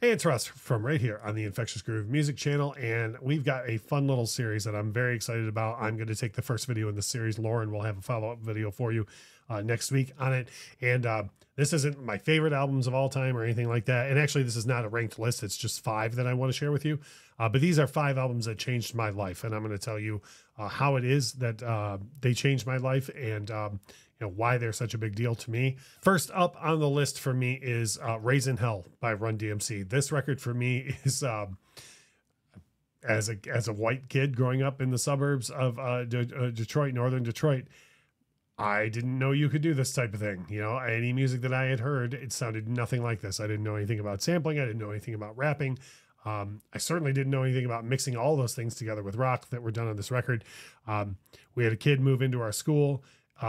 Hey, it's Russ from right here on the Infectious Groove Music channel, and we've got a fun little series that I'm very excited about. I'm going to take the first video in the series. Lauren will have a follow-up video for you next week on it. And this isn't my favorite albums of all time or anything like that. And actually, this is not a ranked list. It's just 5 that I want to share with you. But these are 5 albums that changed my life, and I'm going to tell you how it is that they changed my life and why they're such a big deal to me. First up on the list for me is Raising Hell by Run DMC. This record for me is as a white kid growing up in the suburbs of Detroit, northern Detroit. I didn't know you could do this type of thing. Any music that I had heard, it sounded nothing like this. I didn't know anything about sampling. I didn't know anything about rapping. I certainly didn't know anything about mixing all those things together with rock that were done on this record. We had a kid move into our school.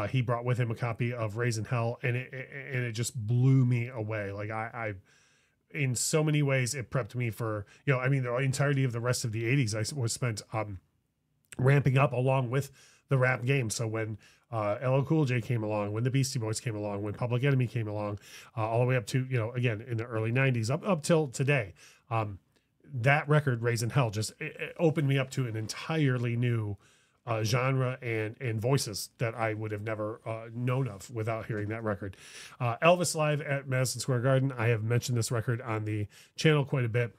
He brought with him a copy of Raising Hell, and it just blew me away. Like I in so many ways, it prepped me for, the entirety of the rest of the 80s I was spent ramping up along with the rap game. So when LL Cool J came along, when the Beastie Boys came along, when Public Enemy came along, all the way up to, again, in the early 90s, up till today, that record, Raising Hell, just it opened me up to an entirely new genre and voices that I would have never known of without hearing that record. Elvis Live at Madison Square Garden. I have mentioned this record on the channel quite a bit.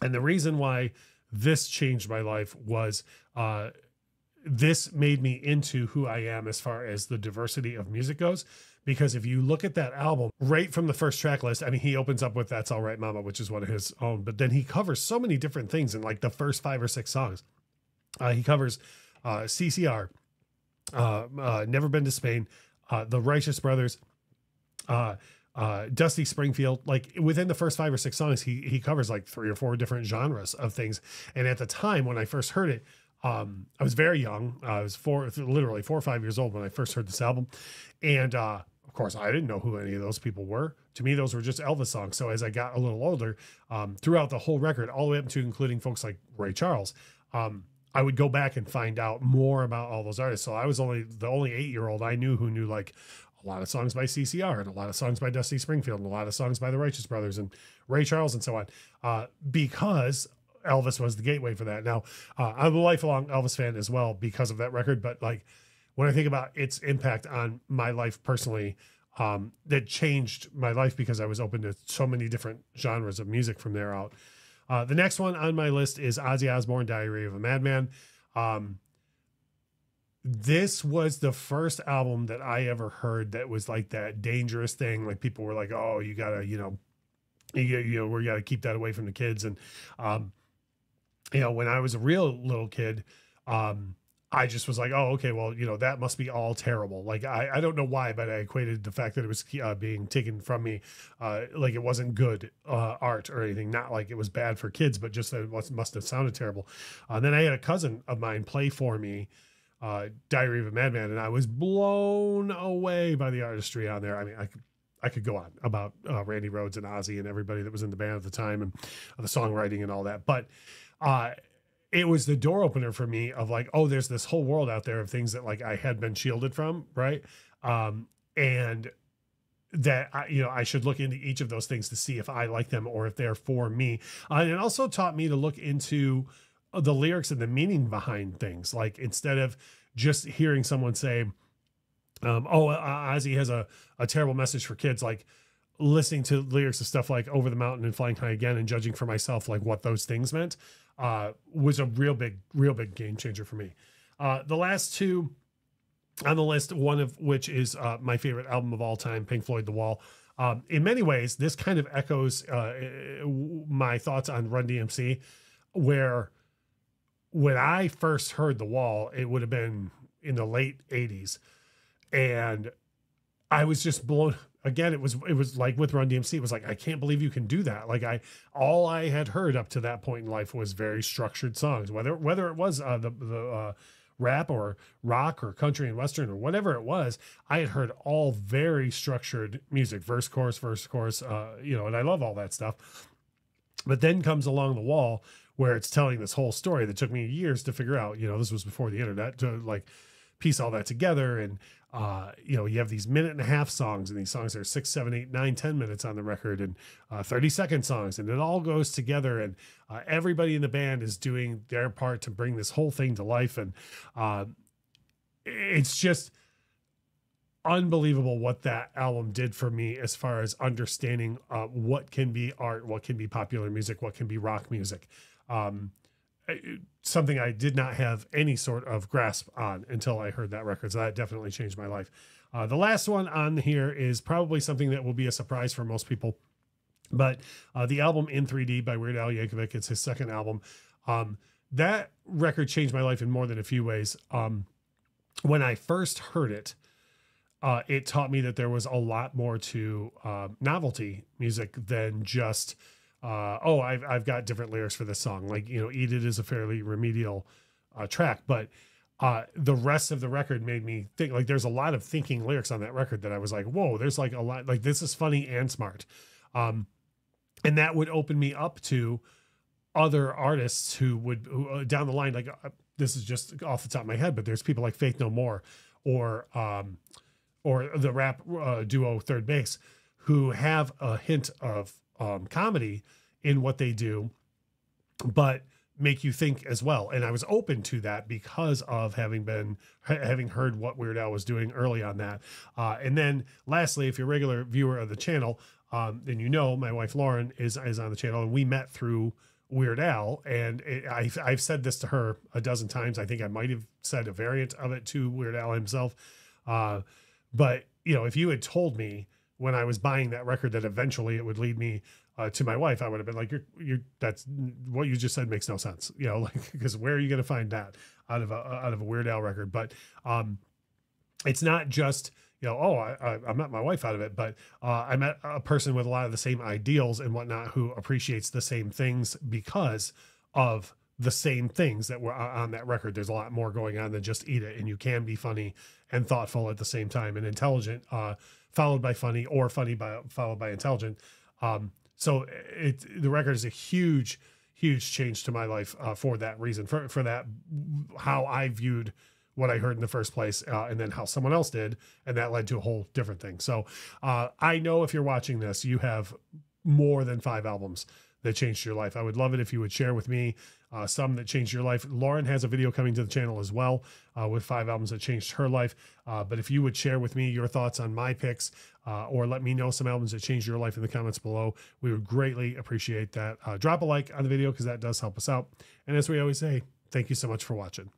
And the reason why this changed my life was this made me into who I am as far as the diversity of music goes. Because if you look at that album, right from the first track list, he opens up with That's All Right Mama, which is one of his own, but then he covers so many different things in like the first 5 or 6 songs. He covers CCR, Never Been to Spain, the Righteous Brothers, Dusty Springfield. Like within the first 5 or 6 songs, he covers like 3 or 4 different genres of things. And at the time when I first heard it, I was very young. I was literally 4 or 5 years old when I first heard this album. And of course, I didn't know who any of those people were. To me, those were just Elvis songs. So as I got a little older, throughout the whole record, all the way up to including folks like Ray Charles, I would go back and find out more about all those artists. So I was the only 8-year-old I knew who knew like a lot of songs by CCR and a lot of songs by Dusty Springfield and a lot of songs by the Righteous Brothers and Ray Charles and so on, because Elvis was the gateway for that. Now, I'm a lifelong Elvis fan as well because of that record. But like when I think about its impact on my life personally, that changed my life because I was open to so many different genres of music from there out. The next one on my list is Ozzy Osbourne, Diary of a Madman. This was the first album that I ever heard that was like that dangerous thing. Like people were like, oh, you gotta, we gotta keep that away from the kids. And, when I was a real little kid, I just was like, oh, okay, well, that must be all terrible. Like, I don't know why, but I equated the fact that it was being taken from me, like it wasn't good art or anything. Not like it was bad for kids, but just that it must have sounded terrible. Then I had a cousin of mine play for me Diary of a Madman, and I was blown away by the artistry on there. I could go on about Randy Rhoads and Ozzy and everybody that was in the band at the time and the songwriting and all that. But it was the door opener for me of like, oh, there's this whole world out there of things that like I had been shielded from. Right. And that, I should look into each of those things to see if I like them or if they're for me. And it also taught me to look into the lyrics and the meaning behind things. Like instead of just hearing someone say, Ozzy has a terrible message for kids, like listening to lyrics of stuff like Over the Mountain and Flying High Again and judging for myself like what those things meant was a real big game changer for me. The last 2 on the list, one of which is my favorite album of all time, Pink Floyd, The Wall. In many ways, this kind of echoes my thoughts on Run DMC, where when I first heard The Wall, it would have been in the late 80s. And I was just blown. Again, it was like with Run DMC, it was like, I can't believe you can do that. Like all I had heard up to that point in life was very structured songs, whether it was the rap or rock or country and Western or whatever it was, I had heard all very structured music, verse, chorus, and I love all that stuff. But then comes along The Wall, where it's telling this whole story that took me years to figure out. This was before the internet, to like piece all that together. And You know, you have these 1.5-minute songs, and these songs are 6, 7, 8, 9, 10 minutes on the record, and 30-second songs, and it all goes together, and everybody in the band is doing their part to bring this whole thing to life. And it's just unbelievable what that album did for me as far as understanding what can be art, what can be popular music, what can be rock music. Something I did not have any sort of grasp on until I heard that record. So that definitely changed my life. The last one on here is probably something that will be a surprise for most people, but the album In 3D by Weird Al Yankovic. It's his second album. That record changed my life in more than a few ways. When I first heard it, it taught me that there was a lot more to novelty music than just, oh, I've got different lyrics for this song. Like, you know, Eat It is a fairly remedial track, but the rest of the record made me think, like, there's a lot of thinking lyrics on that record that I was like, whoa, there's like a lot, like, this is funny and smart. And that would open me up to other artists who down the line, like, this is just off the top of my head, but there's people like Faith No More or the rap duo Third Base, who have a hint of comedy in what they do, but make you think as well. And I was open to that because of having heard what Weird Al was doing early on that. And then lastly, if you're a regular viewer of the channel, then you know my wife Lauren is on the channel, and we met through Weird Al. And I've said this to her a dozen times. I think I might have said a variant of it to Weird Al himself. But, you know, if you had told me when I was buying that record that eventually it would lead me to my wife, I would have been like, that's what you just said makes no sense. You know, like, because where are you going to find that out of a Weird Al record? But it's not just, you know, oh, I met my wife out of it, but I met a person with a lot of the same ideals and whatnot who appreciates the same things because of the same things that were on that record. There's a lot more going on than just Eat It, and you can be funny and thoughtful at the same time, and intelligent followed by funny, or funny followed by intelligent. So the record is a huge change to my life for that reason, for that, how I viewed what I heard in the first place, and then how someone else did, and that led to a whole different thing. So I know if you're watching this, you have more than 5 albums that changed your life. I would love it if you would share with me some that changed your life. Lauren has a video coming to the channel as well with 5 albums that changed her life. But if you would share with me your thoughts on my picks, or let me know some albums that changed your life in the comments below, we would greatly appreciate that. Drop a like on the video because that does help us out. And as we always say, thank you so much for watching.